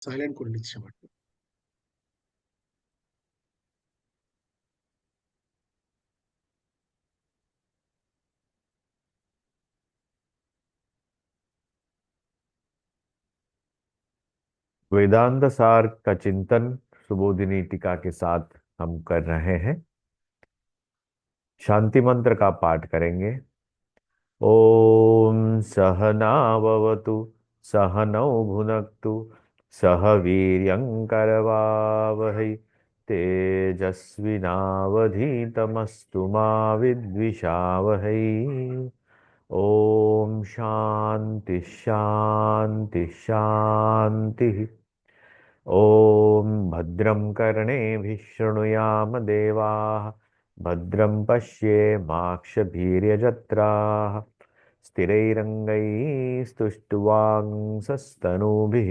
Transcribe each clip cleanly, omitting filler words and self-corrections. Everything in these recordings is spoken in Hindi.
সাইলেন্ট করে নিচ্ছে আমার। वेदांत सार का चिंतन सुबोधिनी टीका के साथ हम कर रहे हैं। शांति मंत्र का पाठ करेंगे। ओम सहनाववतु सहनौ भुनक्तु सह वीर्यंकरवावहै तेजस्विनावधीतमस्तु मा विद्विषावहै। ओम शांति शांति शांति। ॐ भद्रं कर्णेभिः शृणुयाम देवाः भद्रं पश्येमाक्षभिर्यजत्राः स्थिरैरङ्गैस्तुष्टुवांसस्तनूभिः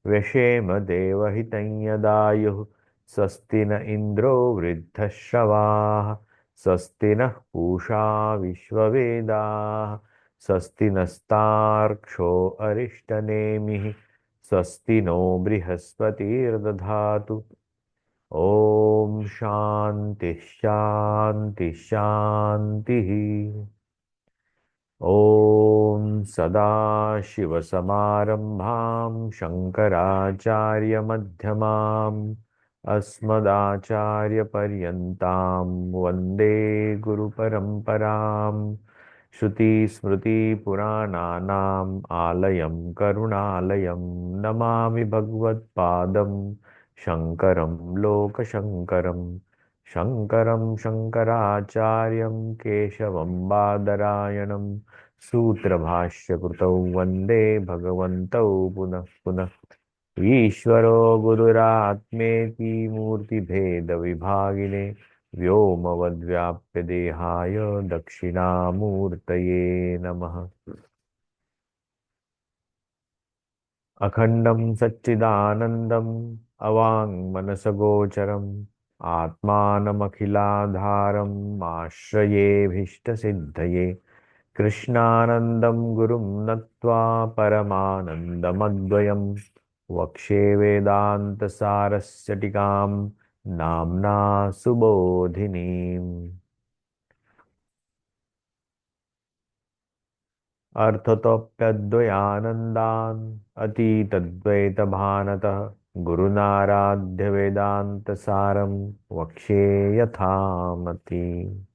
व्यशेम देवहितं यदायुः। स्वस्ति न इन्द्रो वृद्धश्रवाः स्वस्ति नः पूषा विश्ववेदाः स्वस्ति नस्तार्क्ष्यो अरिष्टनेमिः स्वस्ति नो बृहस्पतिर्दधातु। ओम शांति शांति शांति। ओम सदाशिवसमारंभां शंकराचार्यमध्यमाम् अस्मदाचार्यपर्यन्तां वन्दे गुरुपरम्पराम्। श्रुतिस्मृतिपुराणानाम् आलयं करुणालयं नमामि भगवत्पादं शङ्करं लोकशङ्करम्। शङ्करं शङ्कराचार्यं केशवं बादरायणं सूत्रभाष्यकृतौ वन्दे भगवन्तौ पुनः पुनः। ईश्वरो गुरुरात्मेति मूर्तिभेदविभागिने व्योमवद्व्याप्य देहाय दक्षिणामूर्तये नमः। अखण्डं सच्चिदानन्दम् अवाङ्मनसगोचरम् आत्मानमखिलाधारम् आश्रयेऽभीष्टसिद्धये। कृष्णानन्दं गुरुं नत्वा परमानन्दमद्वयम् वक्षे वेदान्तसारस्य टीकां नाम्ना सुबोधिनीम्। अर्थतोऽप्यद्वयानन्दान् अतीतद्वैतभानतः गुरुनाराध्य वेदान्तसारं वक्ष्ये यथामति।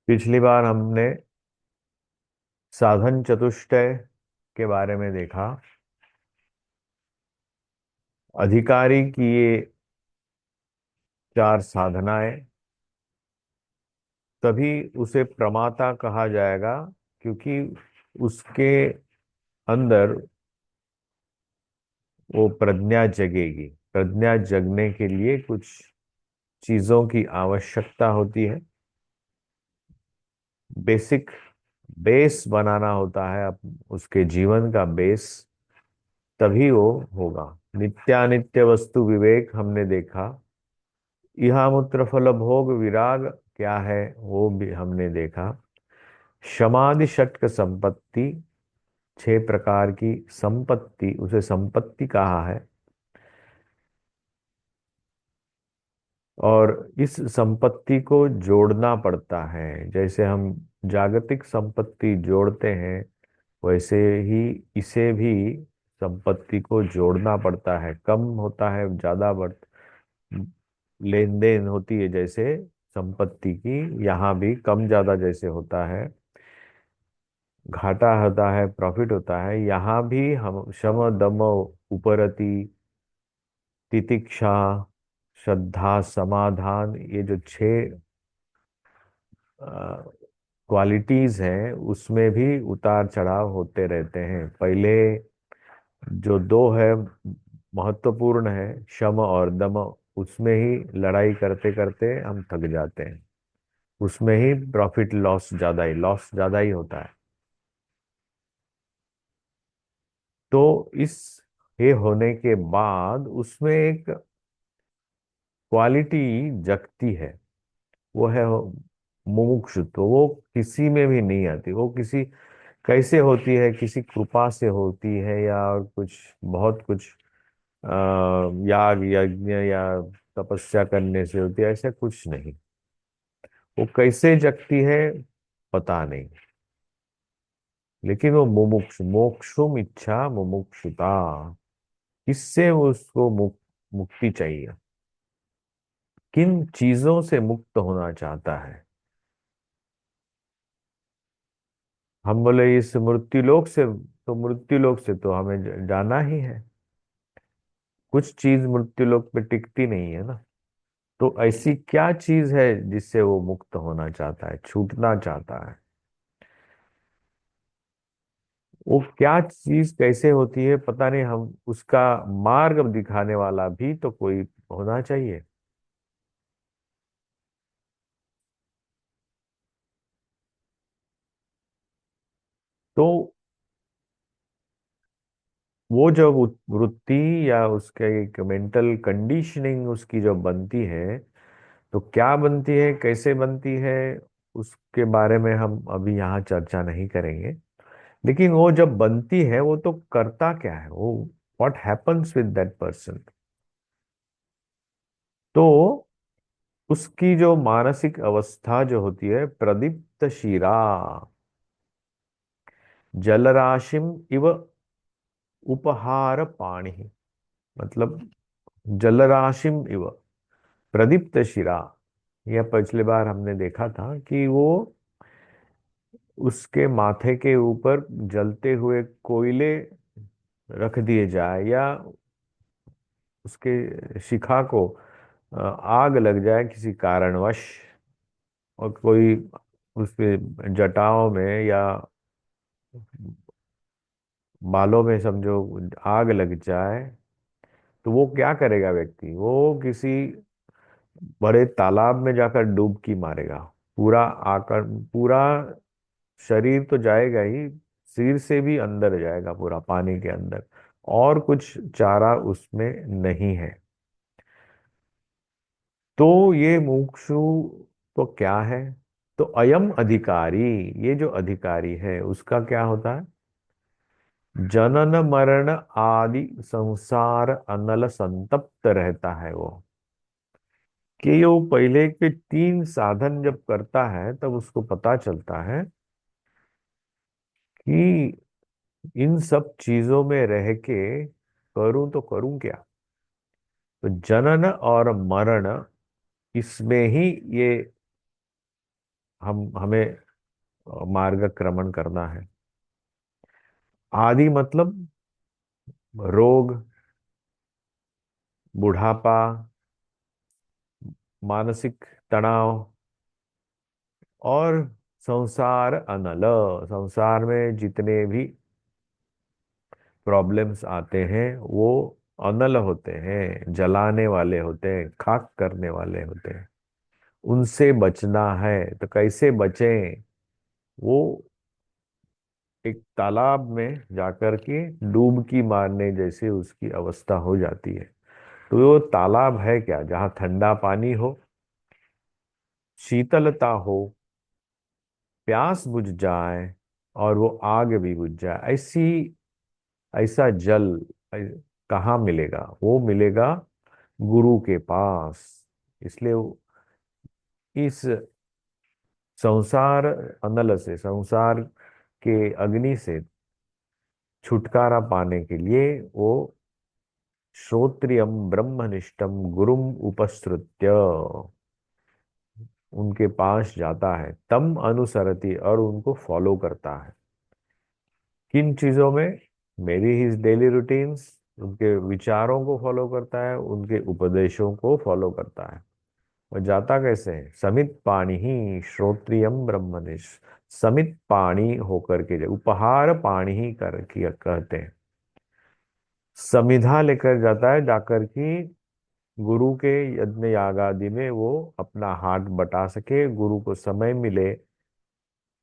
पिछली बार हमने साधन चतुष्टय के बारे में देखा। अधिकारी की ये चार साधनाएं, तभी उसे प्रमाता कहा जाएगा, क्योंकि उसके अंदर वो प्रज्ञा जगेगी। प्रज्ञा जगने के लिए कुछ चीजों की आवश्यकता होती है। बेसिक बेस बनाना होता है उसके जीवन का बेस, तभी वो होगा। नित्यानित्य वस्तु विवेक हमने देखा। इहामुत्र फल भोग विराग क्या है वो भी हमने देखा। समाधि षटक संपत्ति, छह प्रकार की संपत्ति, उसे संपत्ति कहा है। और इस संपत्ति को जोड़ना पड़ता है। जैसे हम जागतिक संपत्ति जोड़ते हैं, वैसे ही इसे भी संपत्ति को जोड़ना पड़ता है। कम होता है, ज्यादा बढ़ लेन देन होती है जैसे संपत्ति की, यहाँ भी कम ज्यादा जैसे होता है, घाटा होता है, प्रॉफिट होता है। यहाँ भी हम शम दम उपरति तितिक्षा श्रद्धा समाधान, ये जो छह क्वालिटीज हैं, उसमें भी उतार चढ़ाव होते रहते हैं। पहले जो दो है महत्वपूर्ण है, शम और दम, उसमें ही लड़ाई करते करते हम थक जाते हैं। उसमें ही प्रॉफिट लॉस ज्यादा ही होता है। तो इस ये होने के बाद उसमें एक क्वालिटी जगती है, वो है मुमुक्षुत्व। वो किसी में भी नहीं आती। वो किसी कैसे होती है, किसी कृपा से होती है या और कुछ बहुत कुछ अ, याग यज्ञ या तपस्या करने से होती है, ऐसा कुछ नहीं। वो कैसे जगती है पता नहीं। लेकिन वो मुमुक्षु, मोक्षुम इच्छा मुमुक्षुता, किससे उसको मुक्ति चाहिए, किन चीजों से मुक्त होना चाहता है। हम बोले इस मृत्युलोक से, तो मृत्युलोक से तो हमें जाना ही है। कुछ चीज मृत्युलोक पे टिकती नहीं है ना। तो ऐसी क्या चीज है जिससे वो मुक्त होना चाहता है, छूटना चाहता है। वो क्या चीज कैसे होती है पता नहीं। हम उसका मार्ग दिखाने वाला भी तो कोई होना चाहिए। तो वो जब वृत्ति या उसका एक मेंटल कंडीशनिंग उसकी जब बनती है, तो क्या बनती है, कैसे बनती है, उसके बारे में हम अभी यहाँ चर्चा नहीं करेंगे। लेकिन वो जब बनती है, वो तो करता क्या है वो, what happens with that person. तो उसकी जो मानसिक अवस्था जो होती है, प्रदीप्त शिरा जलराशिम इव उपहार पाणी, मतलब जलराशिम इव प्रदीप्त शिरा। यह पिछली बार हमने देखा था कि वो उसके माथे के ऊपर जलते हुए कोयले रख दिए जाए या उसके शिखा को आग लग जाए किसी कारणवश, और कोई उसके जटाओं में या बालों में समझो आग लग जाए, तो वो क्या करेगा व्यक्ति, वो किसी बड़े तालाब में जाकर डुबकी मारेगा। पूरा आकर पूरा शरीर तो जाएगा ही, सिर से भी अंदर जाएगा पूरा पानी के अंदर, और कुछ चारा उसमें नहीं है। तो ये मुमुक्षु तो क्या है, तो अयम अधिकारी, ये जो अधिकारी है उसका क्या होता है, जनन मरण आदि संसार अनल संतप्त रहता है वो। कि ये वो पहले के तीन साधन जब करता है तब उसको पता चलता है कि इन सब चीजों में रह के करूं तो करूं क्या। तो जनन और मरण, इसमें ही ये हमें मार्गक्रमण करना है। आदि मतलब रोग, बुढ़ापा, मानसिक तनाव, और संसार अनल, संसार में जितने भी प्रॉब्लम्स आते हैं वो अनल होते हैं, जलाने वाले होते हैं, खाक करने वाले होते हैं। उनसे बचना है तो कैसे बचें, वो एक तालाब में जाकर के डुबकी मारने जैसे उसकी अवस्था हो जाती है। तो वो तालाब है क्या, जहाँ ठंडा पानी हो, शीतलता हो, प्यास बुझ जाए और वो आग भी बुझ जाए, ऐसी ऐसा जल कहाँ मिलेगा, वो मिलेगा गुरु के पास। इसलिए इस संसार अनल से, संसार के अग्नि से छुटकारा पाने के लिए वो श्रोत्रियम ब्रह्मनिष्ठम गुरुम उपसृत्य उनके पास जाता है, तम अनुसरति, और उनको फॉलो करता है। किन चीजों में, मेरी हिज डेली रूटीन्स, उनके विचारों को फॉलो करता है, उनके उपदेशों को फॉलो करता है। और जाता कैसे है, समित पाणी ही श्रोत्रियम ब्रह्मनिष, समित पाणी होकर के उपहार पाणी ही कर किया कहते हैं। समिधा लेकर जाता है, जाकर की गुरु के यज्ञ याग आदि में वो अपना हाथ बटा सके, गुरु को समय मिले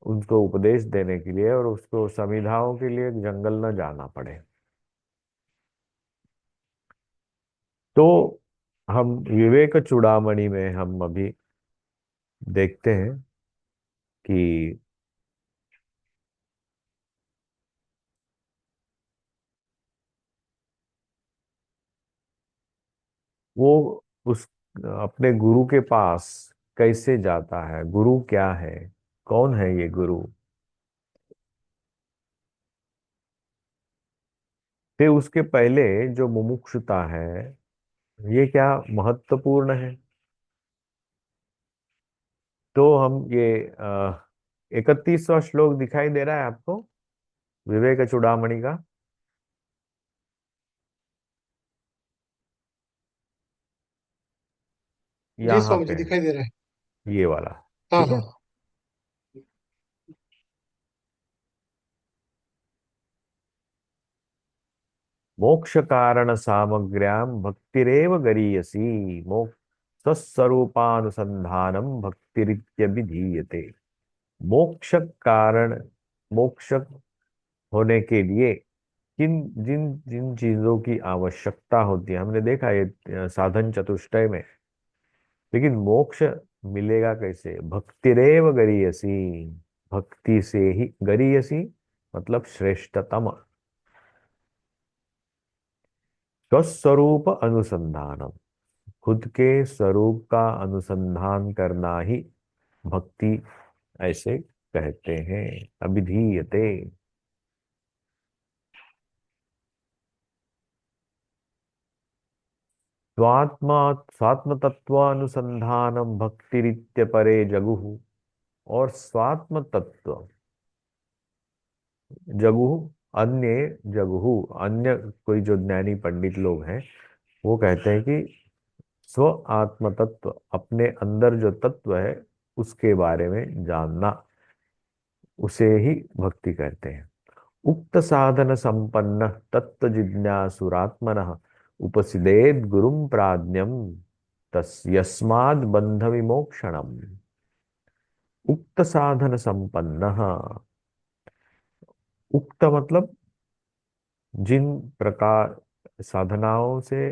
उनको उपदेश देने के लिए, और उसको समिधाओं के लिए जंगल न जाना पड़े। तो हम विवेक चूड़ामणि में हम अभी देखते हैं कि वो उस अपने गुरु के पास कैसे जाता है, गुरु क्या है, कौन है ये गुरु। फिर उसके पहले जो मुमुक्षुता है, ये क्या महत्वपूर्ण है। तो हम ये 31वां श्लोक दिखाई दे रहा है आपको, विवेक चूड़ामणि का। जी यहाँ स्वामी पे जी है, दिखाई दे रहा है। ये वाला। हाँ ठीक है। हाँ। मोक्ष कारण सामग्र्याम भक्तिरेव गरीयसी, मोक्ष स्वस्वरूपानुसंधानम भक्तिरित्यभिधीयते। मोक्ष कारण, मोक्ष होने के लिए किन जिन जिन चीजों की आवश्यकता होती है, हमने देखा ये साधन चतुष्टय में। लेकिन मोक्ष मिलेगा कैसे, भक्तिरेव गरीयसी, भक्ति से ही, गरीयसी मतलब श्रेष्ठतम। स्वस्वरूप अनुसंधानम, खुद के स्वरूप का अनुसंधान करना ही भक्ति ऐसे कहते हैं, अभिधीयते। स्वात्मा स्वात्म तत्वानुसंधानम भक्तिरित्य परे जगुः। और स्वात्म तत्व, जगुः अन्य, जगुः अन्य, कोई जो ज्ञानी पंडित लोग हैं वो कहते हैं कि स्व आत्म तत्व, अपने अंदर जो तत्व है उसके बारे में जानना, उसे ही भक्ति कहते हैं। उक्त साधन संपन्न तत्व जिज्ञासुरात्मनः उपसिदेद गुरुम प्राज्ञम तस् यस्माद् बंध विमोक्षणम। उक्त साधन संपन्न, उक्त मतलब जिन प्रकार साधनाओं से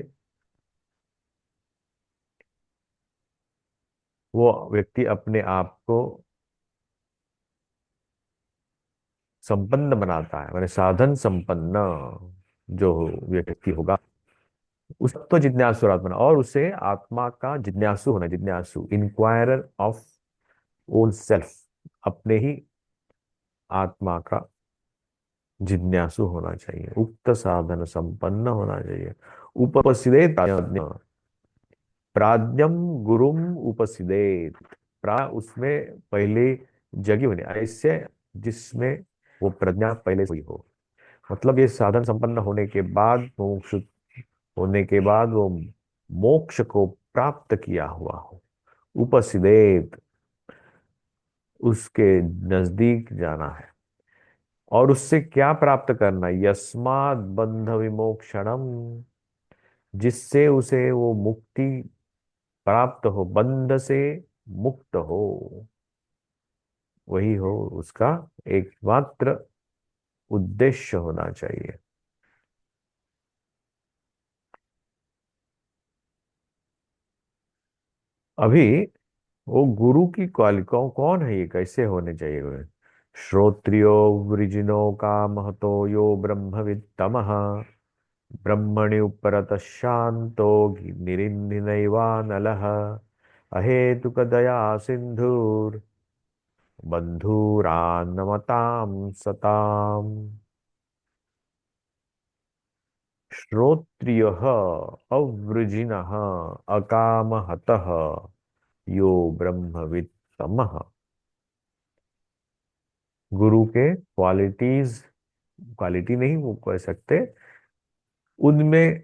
वो व्यक्ति अपने आप को संपन्न बनाता है, माने साधन संपन्न जो व्यक्ति होगा, उस तो जिज्ञासु आत्मा, और उसे आत्मा का जिज्ञासु होना, जिज्ञासु इंक्वायरर ऑफ ओन सेल्फ, अपने ही आत्मा का जिज्ञासु होना चाहिए, उक्त साधन संपन्न होना चाहिए। उपपसिदेत प्राज्ञम गुरुम उपसिदेत, उसमें पहले जगी होने ऐसे, जिसमें वो प्रज्ञा पहले से हुई हो। मतलब ये साधन संपन्न होने के बाद, मोक्ष होने के बाद वो मोक्ष को प्राप्त किया हुआ हो। उपसिदेत, उसके नजदीक जाना है। और उससे क्या प्राप्त करना, यस्मात् बंध विमोक्षणम, जिससे उसे वो मुक्ति प्राप्त हो, बंध से मुक्त हो, वही हो उसका एकमात्र उद्देश्य होना चाहिए। अभी वो गुरु की क्वालिकाओं कौन है, ये कैसे होने चाहिए वे? श्रोत्रियो वृजिनो का महतो यो ब्रह्मवित्तमः, ब्रह्मणि उपरत शांतो निरिन्दिनैवानलः, अहेतुक दया सिंधुर बंधुरान्नमतां सताम्। श्रोत्रियः अवृजिनः अकामहतः यो ब्रह्मवित्तमः। गुरु के क्वालिटीज, क्वालिटी नहीं वो कह सकते, उनमें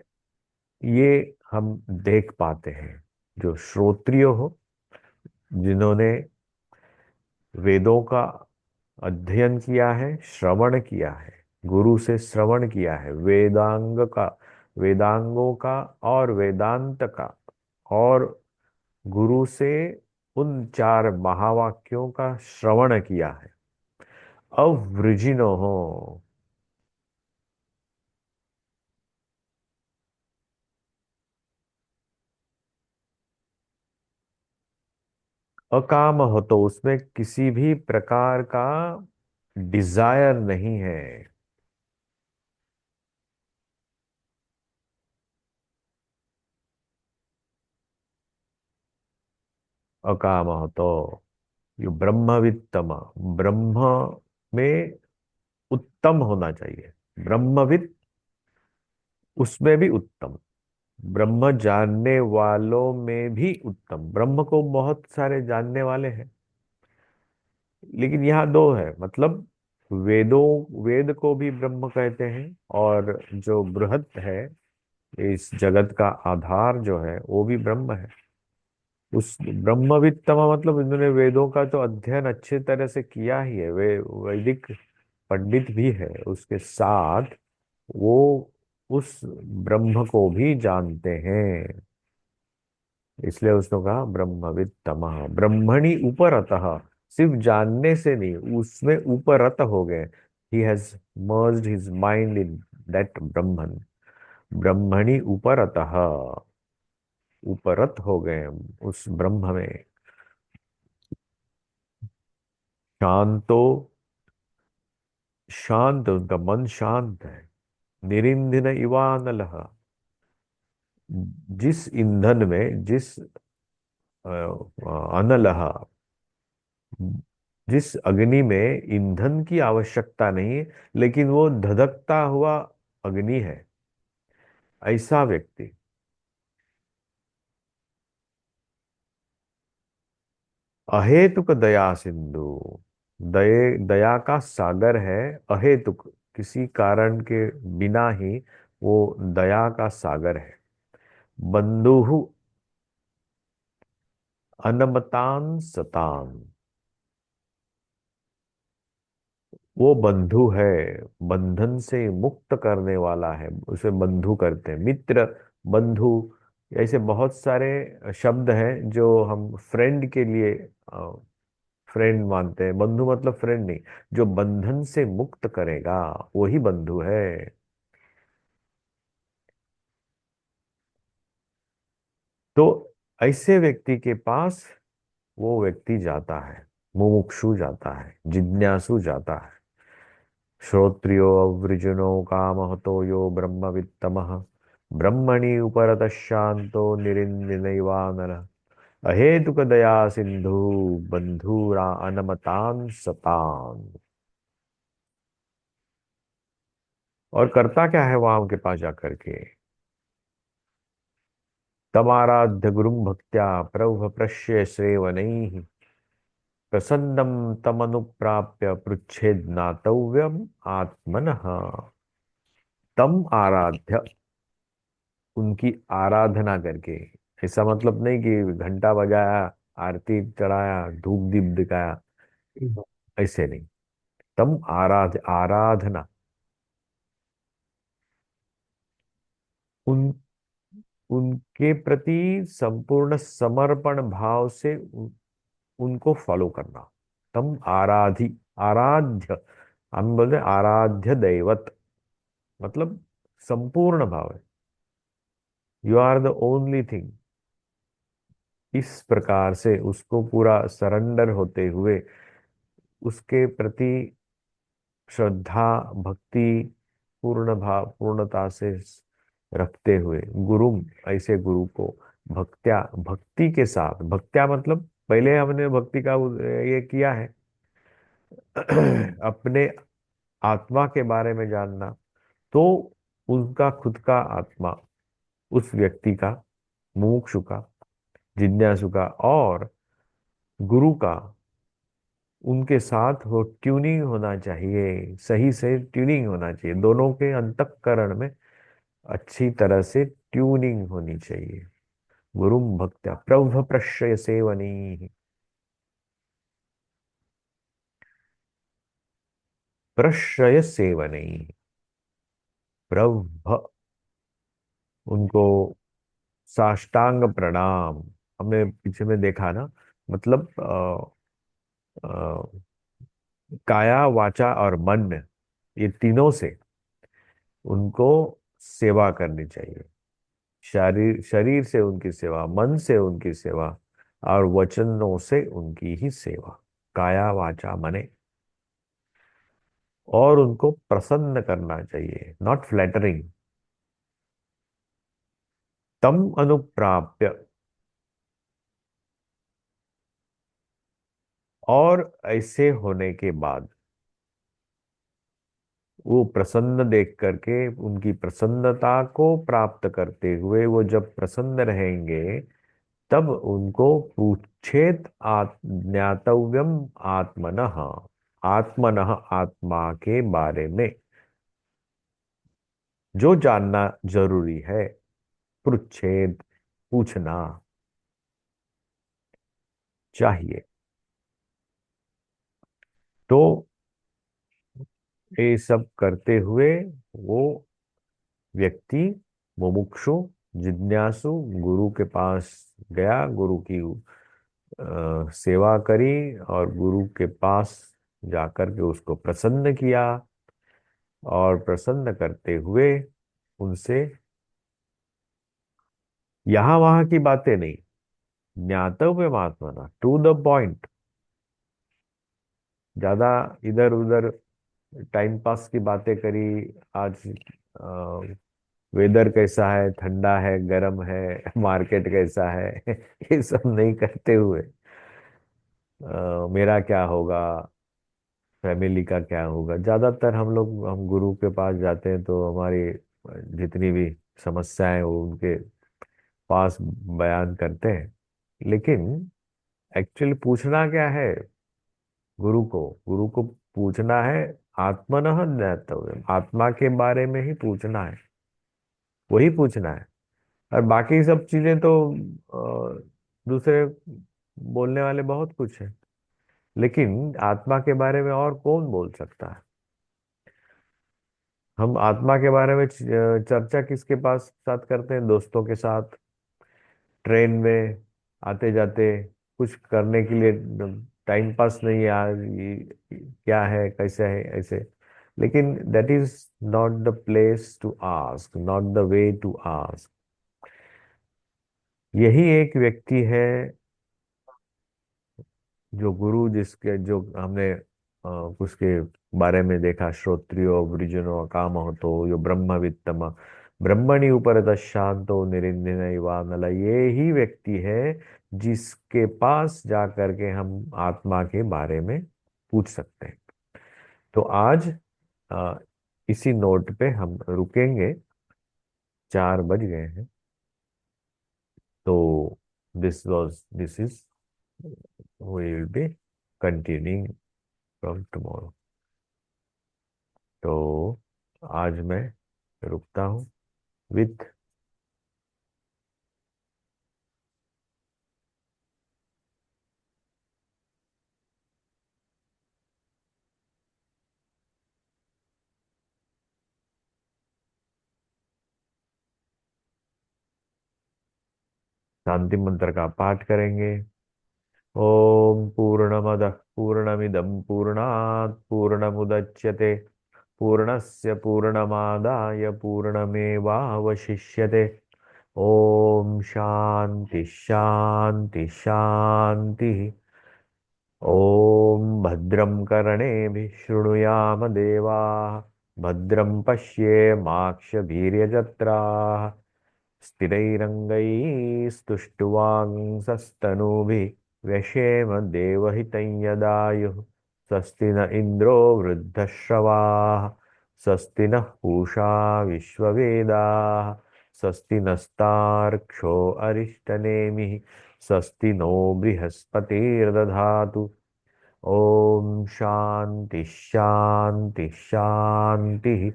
ये हम देख पाते हैं। जो श्रोत्रिय हो, जिन्होंने वेदों का अध्ययन किया है, श्रवण किया है, गुरु से श्रवण किया है, वेदांग का, वेदांगों का और वेदांत का, और गुरु से उन चार महावाक्यों का श्रवण किया है। अवृजिनो हो, अकाम हो तो उसमें किसी भी प्रकार का डिजायर नहीं है। अकाम हो तो ये ब्रह्मवित्तम, ब्रह्म में उत्तम होना चाहिए। ब्रह्मविद, उसमें भी उत्तम, ब्रह्म जानने वालों में भी उत्तम। ब्रह्म को बहुत सारे जानने वाले हैं, लेकिन यहाँ दो है, मतलब वेद को भी ब्रह्म कहते हैं, और जो बृहत है, इस जगत का आधार जो है, वो भी ब्रह्म है। उस ब्रह्मवित्तम मतलब इन्होंने वेदों का तो अध्ययन अच्छे तरह से किया ही है, वे वैदिक पंडित भी है, उसके साथ वो उस ब्रह्म को भी जानते हैं। इसलिए उसने कहा ब्रह्मवित्तमः, ब्रह्मणि उपरतः, सिर्फ जानने से नहीं, उसमें उपरत हो गए। He has merged his mind in that Brahman, ब्रह्मणि उपरतः, उपरत हो गए हम उस ब्रह्म में। शांतो, शांत, उनका मन शांत है। निरिंदिन इवानलः, जिस ईंधन में, जिस अनलः, जिस अग्नि में ईंधन की आवश्यकता नहीं है, लेकिन वो धधकता हुआ अग्नि है, ऐसा व्यक्ति। अहेतुक दया सिंधु, दया का सागर है। अहेतुक, किसी कारण के बिना ही वो दया का सागर है। बंधु अनमतान सतान, वो बंधु है, बंधन से मुक्त करने वाला है, उसे बंधु करते हैं। मित्र, बंधु, ऐसे बहुत सारे शब्द हैं जो हम फ्रेंड के लिए फ्रेंड मानते हैं। बंधु मतलब फ्रेंड नहीं, जो बंधन से मुक्त करेगा वही बंधु है। तो ऐसे व्यक्ति के पास वो व्यक्ति जाता है, मुमुक्षु जाता है, जिज्ञासु जाता है। श्रोत्रियो वृजनो कामहतो यो ब्रह्मवित्तमः, ब्रह्मणि उपरतः शांतो निरिंदिनैवानरः, अहेतुक दया सिंधु बंधुरा अनमतान सतान। और करता क्या है वहां उनके पास जाकर के? तमाराध्य गुरुं भक्त्या प्रभु प्रश्य सेवनैः, प्रसन्नं तमनुप्राप्य पृच्छेद ज्ञातव्यम आत्मनः। तम आराध्य, उनकी आराधना करके। ऐसा मतलब नहीं कि घंटा बजाया, आरती चढ़ाया, धूप दीप दिखाया, ऐसे नहीं। तम आराधना, उन उनके प्रति संपूर्ण समर्पण भाव से उनको फॉलो करना। तम आराध्य, हम बोलते हैं आराध्य दैवत, मतलब संपूर्ण भाव है। You are the only thing, इस प्रकार से उसको पूरा सरेंडर होते हुए, उसके प्रति श्रद्धा भक्ति पूर्ण भाव पूर्णता से रखते हुए, गुरु, ऐसे गुरु को भक्त्या, भक्ति के साथ, भक्त्या मतलब पहले हमने भक्ति का ये किया है, अपने आत्मा के बारे में जानना। तो उनका खुद का आत्मा, उस व्यक्ति का, मुमुक्षु का, जिज्ञासु का, और गुरु का, उनके साथ वो ट्यूनिंग होना चाहिए, सही से ट्यूनिंग होना चाहिए, दोनों के अंतःकरण में अच्छी तरह से ट्यूनिंग होनी चाहिए। गुरुम भक्त्या प्रभ प्रश्रय सेवनी, प्रश्रय सेवनी, प्रभ, उनको साष्टांग प्रणाम। हमने पीछे में देखा ना, मतलब अ, काया वाचा और मन, ये तीनों से उनको सेवा करनी चाहिए। शरीर शरीर से उनकी सेवा, मन से उनकी सेवा, और वचनों से उनकी ही सेवा, काया वाचा मने। और उनको प्रसन्न करना चाहिए, नॉट फ्लैटरिंग। तम अनुप्राप्य, और ऐसे होने के बाद, वो प्रसन्न देख करके, उनकी प्रसन्नता को प्राप्त करते हुए वो जब प्रसन्न रहेंगे, तब उनको पूछेत ज्ञातव्यम आत्मनः, आत्मनः आत्मा के बारे में जो जानना जरूरी है, पृच्छेद पूछना चाहिए। तो ये सब करते हुए वो व्यक्ति मुमुक्षु, जिज्ञासु, गुरु के पास गया, गुरु की सेवा करी, और गुरु के पास जाकर के उसको प्रसन्न किया, और प्रसन्न करते हुए उनसे यहाँ वहां की बातें नहीं, ज्ञातव्य महात्मा, टू द पॉइंट। ज्यादा इधर उधर टाइम पास की बातें करी, आज वेदर कैसा है, ठंडा है, गर्म है, मार्केट कैसा है, ये सब नहीं करते हुए मेरा क्या होगा, फैमिली का क्या होगा। ज्यादातर हम गुरु के पास जाते हैं तो हमारी जितनी भी समस्याएं वो उनके पास बयान करते हैं, लेकिन एक्चुअली पूछना क्या है गुरु को पूछना है, आत्मनः ज्ञातव्य, आत्मा के बारे में ही पूछना है, वही पूछना है। और बाकी सब चीजें तो दूसरे बोलने वाले बहुत कुछ है, लेकिन आत्मा के बारे में और कौन बोल सकता है। हम आत्मा के बारे में चर्चा किसके पास साथ करते हैं, दोस्तों के साथ, ट्रेन में आते जाते, कुछ करने के लिए टाइम पास नहीं है आज, ये क्या है, कैसे है, ऐसे। लेकिन that is not the place to ask, not the way to ask. यही एक व्यक्ति है जो गुरु, जिसके जो हमने उसके बारे में देखा, श्रोत्रियो वृजनो काम हो तो यो ब्रह्मवित्तम ब्रह्मणि उपरत शांतो निरिंदिन वानल, ये ही व्यक्ति है जिसके पास जा करके हम आत्मा के बारे में पूछ सकते हैं। तो आज अ, इसी नोट पे हम रुकेंगे, 4 बज गए हैं। तो this is we will be continuing from tomorrow. तो आज मैं रुकता हूँ विथ शांति मंत्र का पाठ करेंगे। ओम पूर्णमदः पूर्णमिदं पूर्णात् पूर्णमुदच्यते पूर्णस्य पूर्णमादाय पूर्णमेवावशिष्यते। ओम शांति शांति शांति। ओम भद्रं कर्णेभिः शृणुयाम देवाः, भद्रं पश्येमाक्षभिर्यजत्राः, स्थिरैरङ्गैस्तुष्टुवांसस्तनूभिः व्यशेम देवहितं यदायुः। स्वस्ति न इन्द्रो वृद्धश्रवाः, स्वस्ति नः पूषा विश्ववेदाः, स्वस्ति नस्तार्क्ष्यो अरिष्टनेमिः, स्वस्ति नो बृहस्पतिर्दधातु। ओम शांति शांति शांति।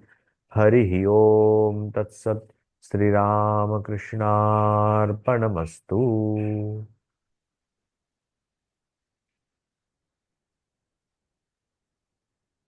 हरि ओम तत्सत। श्री राम कृष्णार्पणमस्तु।